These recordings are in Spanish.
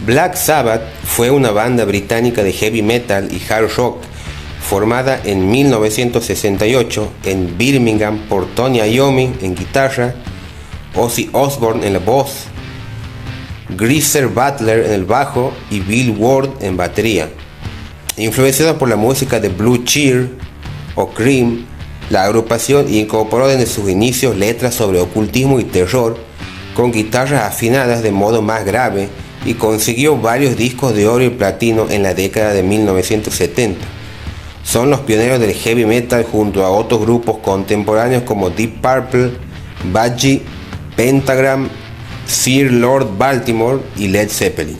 Black Sabbath fue una banda británica de heavy metal y hard rock formada en 1968 en Birmingham por Tony Iommi en guitarra, Ozzy Osbourne en la voz, Geezer Butler en el bajo y Bill Ward en batería. Influenciada por la música de Blue Cheer o Cream, la agrupación incorporó desde sus inicios letras sobre ocultismo y terror con guitarras afinadas de modo más grave y consiguió varios discos de oro y platino en la década de 1970. Son los pioneros del heavy metal junto a otros grupos contemporáneos como Deep Purple, Budgie, Pentagram, Sir Lord Baltimore y Led Zeppelin.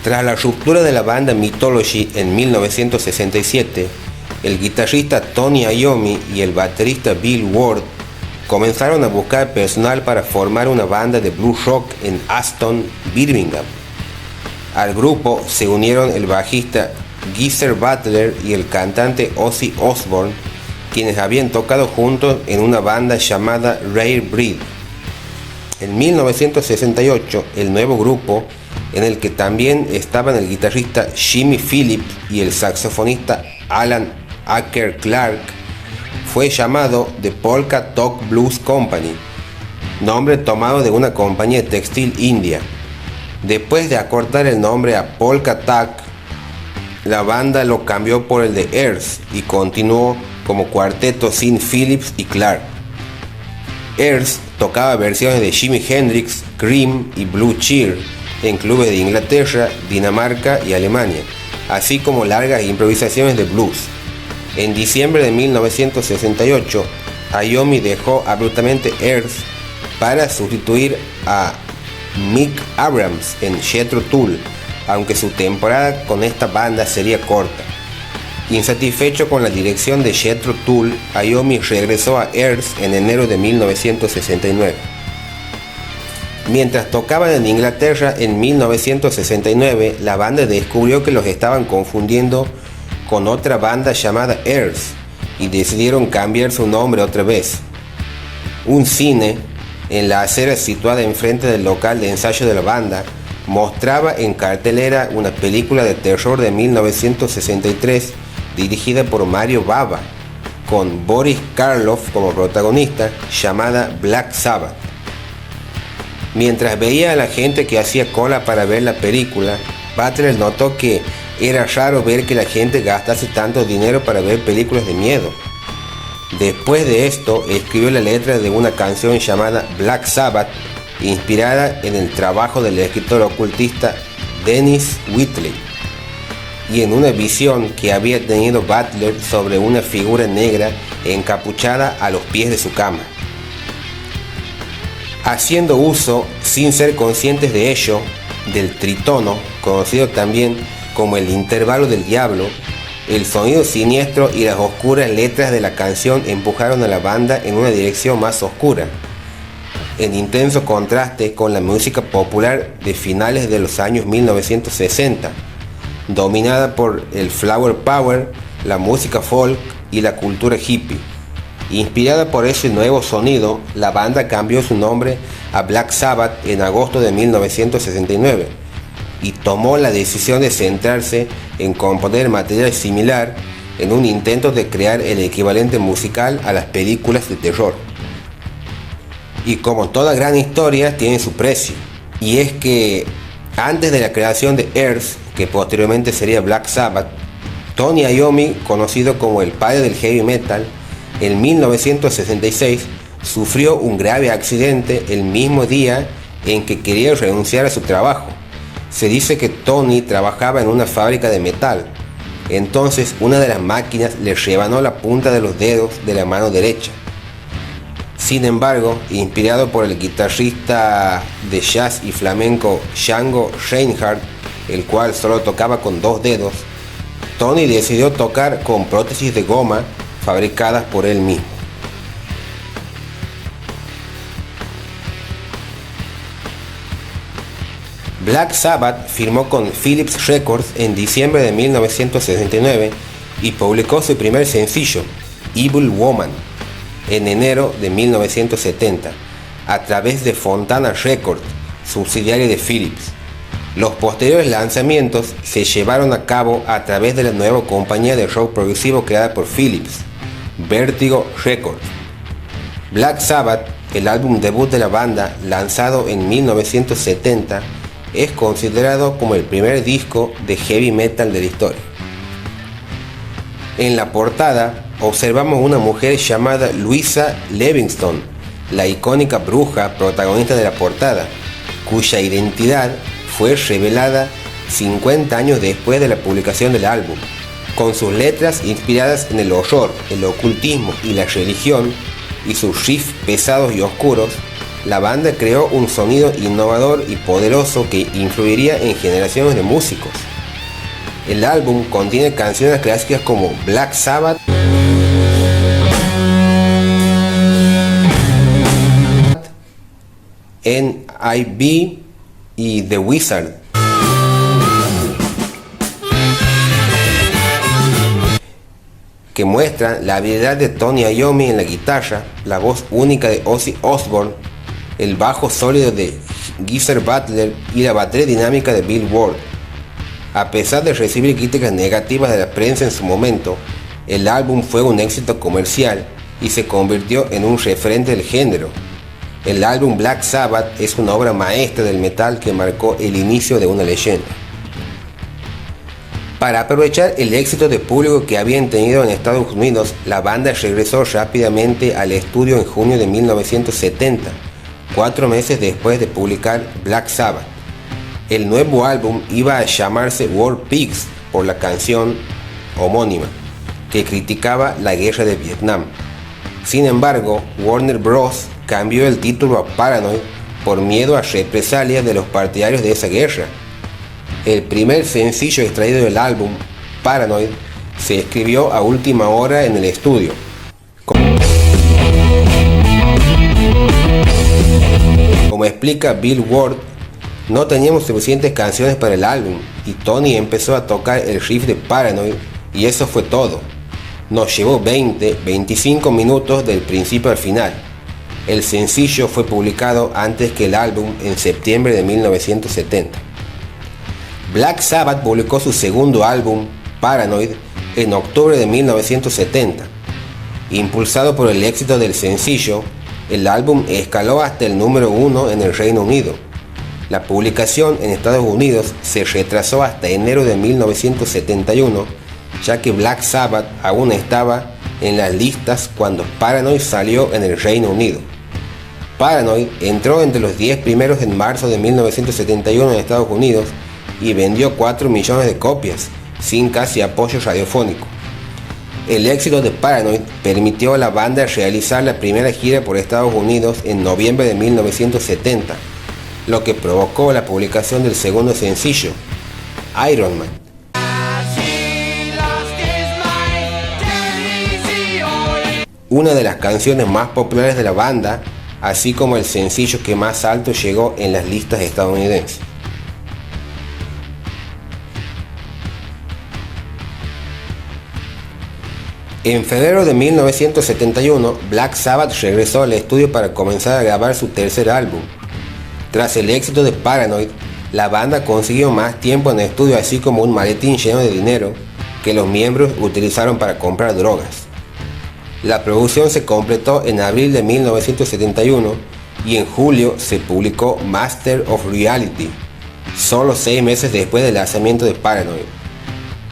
Tras la ruptura de la banda Mythology en 1967, el guitarrista Tony Iommi y el baterista Bill Ward comenzaron a buscar personal para formar una banda de blues rock en Aston, Birmingham. Al grupo se unieron el bajista Geezer Butler y el cantante Ozzy Osbourne, quienes habían tocado juntos en una banda llamada Rare Breed. En 1968, el nuevo grupo, en el que también estaban el guitarrista Jimmy Phillips y el saxofonista Alan Acker Clark, fue llamado The Polka Talk Blues Company, nombre tomado de una compañía textil india. Después de acortar el nombre a Polka Talk, la banda lo cambió por el de Earth y continuó como cuarteto sin Phillips y Clark. Earth tocaba versiones de Jimi Hendrix, Cream y Blue Cheer en clubes de Inglaterra, Dinamarca y Alemania, así como largas improvisaciones de blues. En diciembre de 1968, Iommi dejó abruptamente Earth para sustituir a Mick Abrams en Jethro Tull, aunque su temporada con esta banda sería corta. Insatisfecho con la dirección de Jethro Tull, Iommi regresó a Earth en enero de 1969. Mientras tocaban en Inglaterra en 1969, la banda descubrió que los estaban confundiendo con otra banda llamada Earth y decidieron cambiar su nombre otra vez. Un cine en la acera situada enfrente del local de ensayo de la banda mostraba en cartelera una película de terror de 1963 dirigida por Mario Bava, con Boris Karloff como protagonista, llamada Black Sabbath. Mientras veía a la gente que hacía cola para ver la película, Butler notó que era raro ver que la gente gastase tanto dinero para ver películas de miedo. Después de esto, escribió la letra de una canción llamada Black Sabbath, inspirada en el trabajo del escritor ocultista Dennis Whitley, y en una visión que había tenido Butler sobre una figura negra encapuchada a los pies de su cama. Haciendo uso, sin ser conscientes de ello, del tritono, conocido también como el intervalo del diablo, el sonido siniestro y las oscuras letras de la canción empujaron a la banda en una dirección más oscura, en intenso contraste con la música popular de finales de los años 1960, dominada por el flower power, la música folk y la cultura hippie. Inspirada por ese nuevo sonido, la banda cambió su nombre a Black Sabbath en agosto de 1969 y tomó la decisión de centrarse en componer material similar en un intento de crear el equivalente musical a las películas de terror. Y como toda gran historia tiene su precio, y es que antes de la creación de Earth, que posteriormente sería Black Sabbath, Tony Iommi, conocido como el padre del heavy metal, en 1966 sufrió un grave accidente el mismo día en que quería renunciar a su trabajo. Se dice que Tony trabajaba en una fábrica de metal. Entonces una de las máquinas le rebanó la punta de los dedos de la mano derecha. Sin embargo, inspirado por el guitarrista de jazz y flamenco Django Reinhardt, el cual solo tocaba con 2 dedos, Tony decidió tocar con prótesis de goma fabricadas por él mismo. Black Sabbath firmó con Philips Records en diciembre de 1969 y publicó su primer sencillo, Evil Woman, en enero de 1970, a través de Fontana Records, subsidiaria de Philips. Los posteriores lanzamientos se llevaron a cabo a través de la nueva compañía de rock progresivo creada por Philips, Vertigo Records. Black Sabbath, el álbum debut de la banda, lanzado en 1970, es considerado como el primer disco de heavy metal de la historia. En la portada observamos una mujer llamada Louisa Livingston, la icónica bruja protagonista de la portada, cuya identidad fue revelada 50 años después de la publicación del álbum. Con sus letras inspiradas en el horror, el ocultismo y la religión, y sus riffs pesados y oscuros, la banda creó un sonido innovador y poderoso que influiría en generaciones de músicos. El álbum contiene canciones clásicas como Black Sabbath, N.I.B. y The Wizard. Que muestran la habilidad de Tony Iommi en la guitarra, la voz única de Ozzy Osbourne, el bajo sólido de Geezer Butler y la batería dinámica de Bill Ward. A pesar de recibir críticas negativas de la prensa en su momento, el álbum fue un éxito comercial y se convirtió en un referente del género. El álbum Black Sabbath es una obra maestra del metal que marcó el inicio de una leyenda. Para aprovechar el éxito de público que habían tenido en Estados Unidos, la banda regresó rápidamente al estudio en junio de 1970, 4 meses después de publicar Black Sabbath. El nuevo álbum iba a llamarse War Pigs por la canción homónima, que criticaba la guerra de Vietnam. Sin embargo, Warner Bros. Cambió el título a Paranoid por miedo a represalias de los partidarios de esa guerra. El primer sencillo extraído del álbum, Paranoid, se escribió a última hora en el estudio. Como explica Bill Ward, no teníamos suficientes canciones para el álbum y Tony empezó a tocar el riff de Paranoid y eso fue todo. Nos llevó 25 minutos del principio al final. El sencillo fue publicado antes que el álbum en septiembre de 1970. Black Sabbath publicó su segundo álbum, Paranoid, en octubre de 1970. Impulsado por el éxito del sencillo, el álbum escaló hasta el número 1 en el Reino Unido. La publicación en Estados Unidos se retrasó hasta enero de 1971, ya que Black Sabbath aún estaba en las listas cuando Paranoid salió en el Reino Unido. Paranoid entró entre los 10 primeros en marzo de 1971 en Estados Unidos y vendió 4 millones de copias, sin casi apoyo radiofónico. El éxito de Paranoid permitió a la banda realizar la primera gira por Estados Unidos en noviembre de 1970, lo que provocó la publicación del segundo sencillo, Iron Man. Una de las canciones más populares de la banda, así como el sencillo que más alto llegó en las listas estadounidenses. En febrero de 1971, Black Sabbath regresó al estudio para comenzar a grabar su tercer álbum. Tras el éxito de Paranoid, la banda consiguió más tiempo en el estudio, así como un maletín lleno de dinero que los miembros utilizaron para comprar drogas. La producción se completó en abril de 1971 y en julio se publicó Master of Reality, solo 6 meses después del lanzamiento de Paranoid.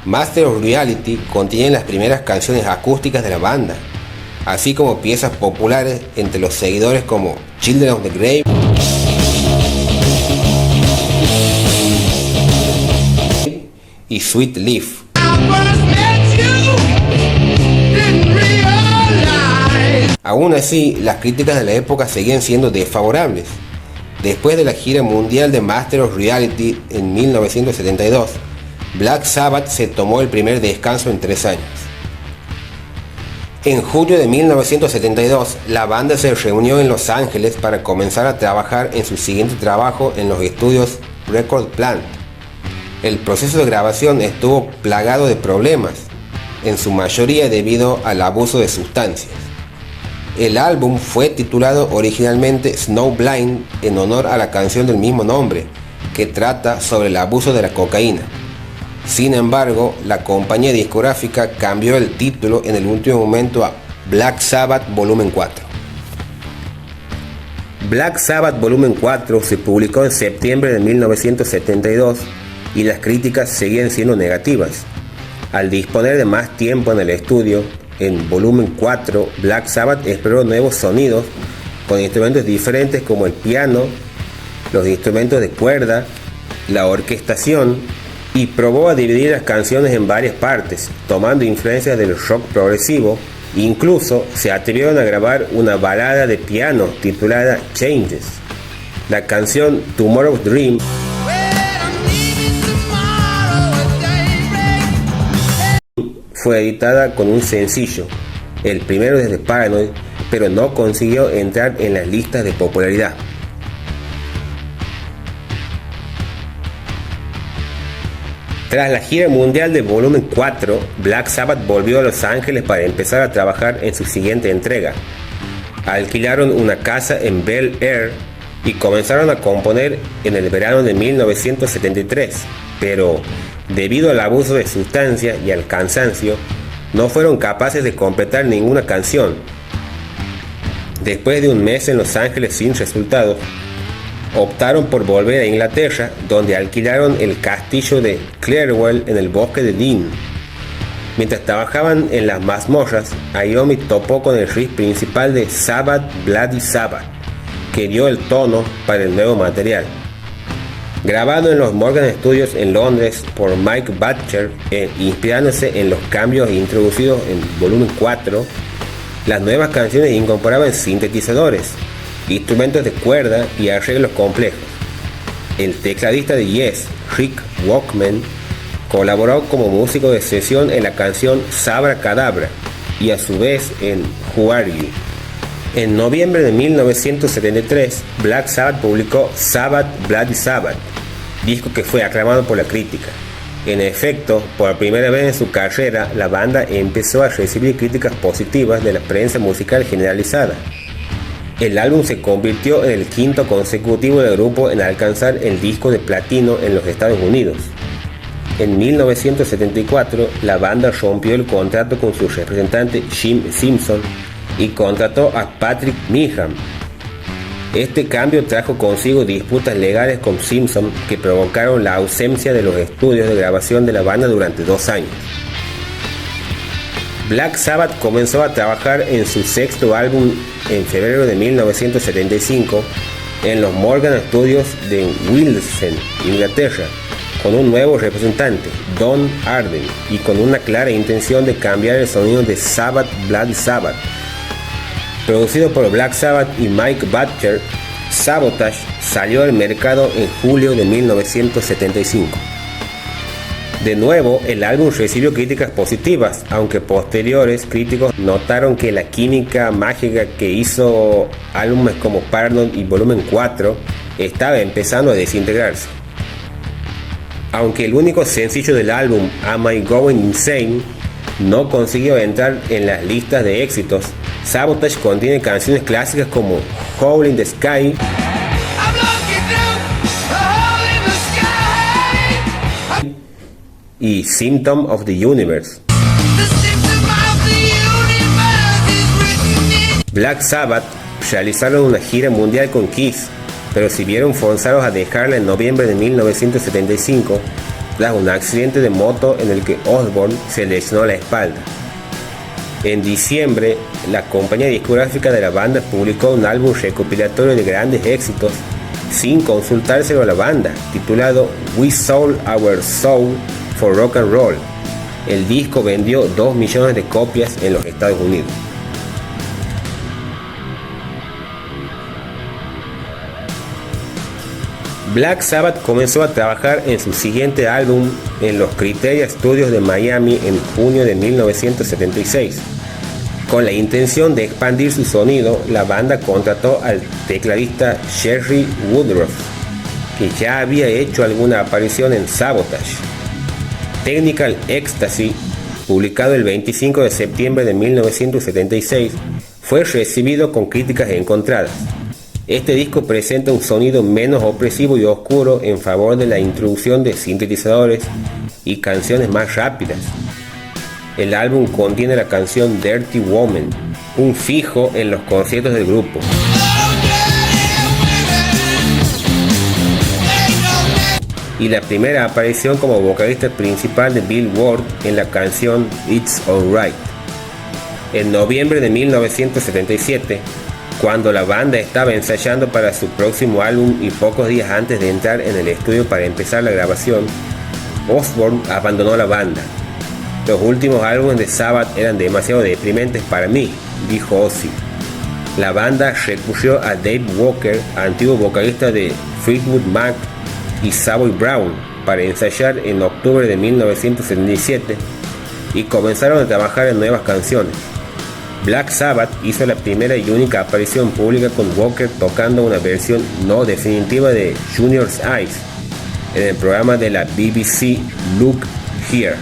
Master of Reality contiene las primeras canciones acústicas de la banda, así como piezas populares entre los seguidores como Children of the Grave y Sweet Leaf. Aún así, las críticas de la época seguían siendo desfavorables. Después de la gira mundial de Master of Reality en 1972, Black Sabbath se tomó el primer descanso en 3 años. En julio de 1972, la banda se reunió en Los Ángeles para comenzar a trabajar en su siguiente trabajo en los estudios Record Plant. El proceso de grabación estuvo plagado de problemas, en su mayoría debido al abuso de sustancias. El álbum fue titulado originalmente Snowblind en honor a la canción del mismo nombre, que trata sobre el abuso de la cocaína. Sin embargo, la compañía discográfica cambió el título en el último momento a Black Sabbath Volumen 4. Black Sabbath Volumen 4 se publicó en septiembre de 1972 y las críticas seguían siendo negativas. Al disponer de más tiempo en el estudio, en Volumen 4, Black Sabbath exploró nuevos sonidos con instrumentos diferentes como el piano, los instrumentos de cuerda, la orquestación, y probó a dividir las canciones en varias partes, tomando influencias del rock progresivo. Incluso se atrevieron a grabar una balada de piano titulada Changes. La canción Tomorrow's Dream fue editada con un sencillo, el primero desde Paranoid, pero no consiguió entrar en las listas de popularidad. Tras la gira mundial de Volumen 4, Black Sabbath volvió a Los Ángeles para empezar a trabajar en su siguiente entrega. Alquilaron una casa en Bel Air y comenzaron a componer en el verano de 1973, pero debido al abuso de sustancias y al cansancio, no fueron capaces de completar ninguna canción. Después de un mes en Los Ángeles sin resultados, optaron por volver a Inglaterra, donde alquilaron el castillo de Clerwell en el bosque de Dean. Mientras trabajaban en las mazmorras, Iommi topó con el riff principal de Sabbath Bloody Sabbath, que dio el tono para el nuevo material. Grabado en los Morgan Studios en Londres por Mike Butcher inspirándose en los cambios introducidos en Volumen 4, las nuevas canciones incorporaban sintetizadores, instrumentos de cuerda y arreglos complejos. El tecladista de Yes, Rick Wakeman, colaboró como músico de sesión en la canción Sabra Cadabra y a su vez en Who Are You. En noviembre de 1973, Black Sabbath publicó Sabbath Bloody Sabbath, disco que fue aclamado por la crítica. En efecto, por primera vez en su carrera, la banda empezó a recibir críticas positivas de la prensa musical generalizada. El álbum se convirtió en el quinto consecutivo del grupo en alcanzar el disco de platino en los Estados Unidos. En 1974, la banda rompió el contrato con su representante Jim Simpson y contrató a Patrick Meehan. Este cambio trajo consigo disputas legales con Simpson que provocaron la ausencia de los estudios de grabación de la banda durante 2 años. Black Sabbath comenzó a trabajar en su sexto álbum en febrero de 1975 en los Morgan Studios de Willesden, Inglaterra, con un nuevo representante, Don Arden, y con una clara intención de cambiar el sonido de Sabbath Bloody Sabbath. Producido por Black Sabbath y Mike Butcher, Sabotage salió al mercado en julio de 1975. De nuevo, el álbum recibió críticas positivas, aunque posteriores críticos notaron que la química mágica que hizo álbumes como Paranoid y Volumen 4 estaba empezando a desintegrarse. Aunque el único sencillo del álbum, Am I Going Insane, no consiguió entrar en las listas de éxitos, Sabotage contiene canciones clásicas como Hole in the Sky y Symptom of the Universe. Black Sabbath realizaron una gira mundial con Kiss, pero se vieron forzados a dejarla en noviembre de 1975 tras un accidente de moto en el que Osbourne se lesionó la espalda. En diciembre, la compañía discográfica de la banda publicó un álbum recopilatorio de grandes éxitos sin consultárselo a la banda, titulado We Sold Our Soul for Rock and Roll. El disco vendió 2 millones de copias en los Estados Unidos. Black Sabbath comenzó a trabajar en su siguiente álbum en los Criteria Studios de Miami en junio de 1976. Con la intención de expandir su sonido, la banda contrató al tecladista Jerry Woodruff, que ya había hecho alguna aparición en Sabotage. Technical Ecstasy, publicado el 25 de septiembre de 1976, fue recibido con críticas encontradas. Este disco presenta un sonido menos opresivo y oscuro en favor de la introducción de sintetizadores y canciones más rápidas. El álbum contiene la canción Dirty Woman, un fijo en los conciertos del grupo. Y la primera aparición como vocalista principal de Bill Ward en la canción It's Alright. En noviembre de 1977, cuando la banda estaba ensayando para su próximo álbum y pocos días antes de entrar en el estudio para empezar la grabación, Osbourne abandonó la banda. Los últimos álbumes de Sabbath eran demasiado deprimentes para mí, dijo Ozzy. La banda recurrió a Dave Walker, antiguo vocalista de Fleetwood Mac y Savoy Brown, para ensayar en octubre de 1977 y comenzaron a trabajar en nuevas canciones. Black Sabbath hizo la primera y única aparición pública con Walker tocando una versión no definitiva de Junior's Eyes en el programa de la BBC Look Here.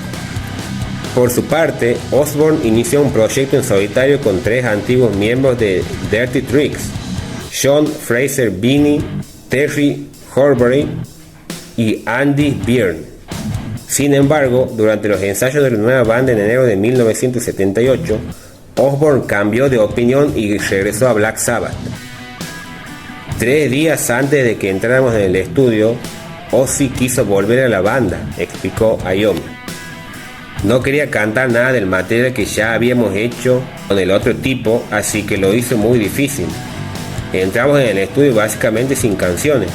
Por su parte, Osbourne inició un proyecto en solitario con 3 antiguos miembros de Dirty Tricks, John Fraser Binney, Terry Horbury y Andy Byrne. Sin embargo, durante los ensayos de la nueva banda en enero de 1978, Osbourne cambió de opinión y regresó a Black Sabbath. 3 días antes de que entráramos en el estudio, Ozzy quiso volver a la banda, explicó Iommi. No quería cantar nada del material que ya habíamos hecho con el otro tipo, así que lo hizo muy difícil. Entramos en el estudio básicamente sin canciones.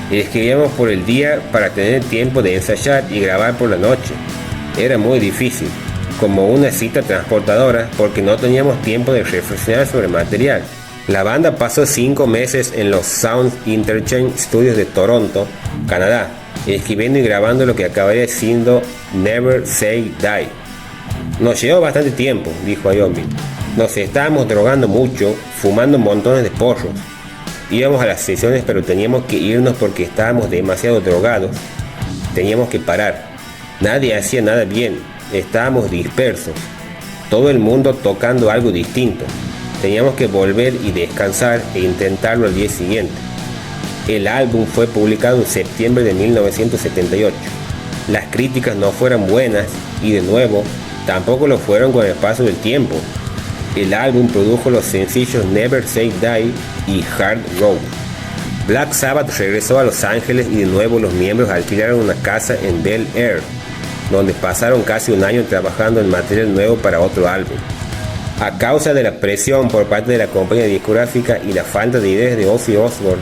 Y escribíamos por el día para tener tiempo de ensayar y grabar por la noche. Era muy difícil, como una cita transportadora, porque no teníamos tiempo de reflexionar sobre el material. La banda pasó 5 meses en los Sound Interchange Studios de Toronto, Canadá, escribiendo y grabando lo que acabaría siendo Never Say Die. Nos llevó bastante tiempo, dijo Iommi. Nos estábamos drogando mucho, fumando montones de porros. Íbamos a las sesiones, pero teníamos que irnos porque estábamos demasiado drogados. Teníamos que parar. Nadie hacía nada bien. Estábamos dispersos. Todo el mundo tocando algo distinto. Teníamos que volver y descansar e intentarlo al día siguiente. El álbum fue publicado en septiembre de 1978. Las críticas no fueron buenas y, de nuevo, tampoco lo fueron con el paso del tiempo. El álbum produjo los sencillos Never Say Die y Hard Road. Black Sabbath regresó a Los Ángeles y de nuevo los miembros alquilaron una casa en Bel Air, donde pasaron casi un año trabajando en material nuevo para otro álbum. A causa de la presión por parte de la compañía discográfica y la falta de ideas de Ozzy Osbourne,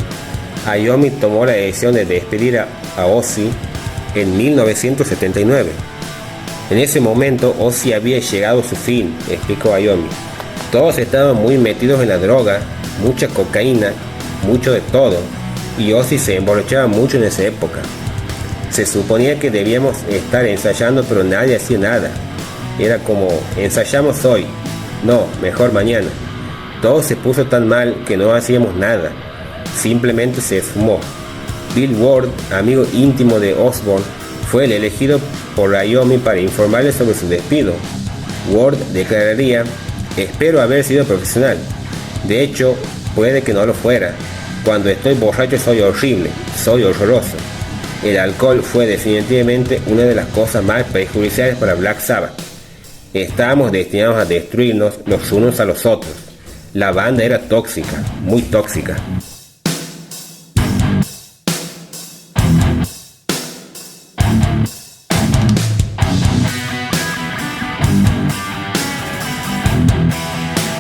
Iommi tomó la decisión de despedir a Ozzy en 1979. En ese momento Ozzy había llegado a su fin, explicó Iommi. Todos estaban muy metidos en la droga, mucha cocaína, mucho de todo, y Ozzy se emborrachaba mucho en esa época. Se suponía que debíamos estar ensayando, pero nadie hacía nada. Era como, ensayamos hoy, no, mejor mañana. Todo se puso tan mal que no hacíamos nada, simplemente se esfumó. Bill Ward, amigo íntimo de Osbourne, fue el elegido por Iommi para informarle sobre su despido. Ward declararía: espero haber sido profesional. De hecho, puede que no lo fuera. Cuando estoy borracho soy horrible, soy horroroso. El alcohol fue definitivamente una de las cosas más perjudiciales para Black Sabbath. Estábamos destinados a destruirnos los unos a los otros. La banda era tóxica, muy tóxica.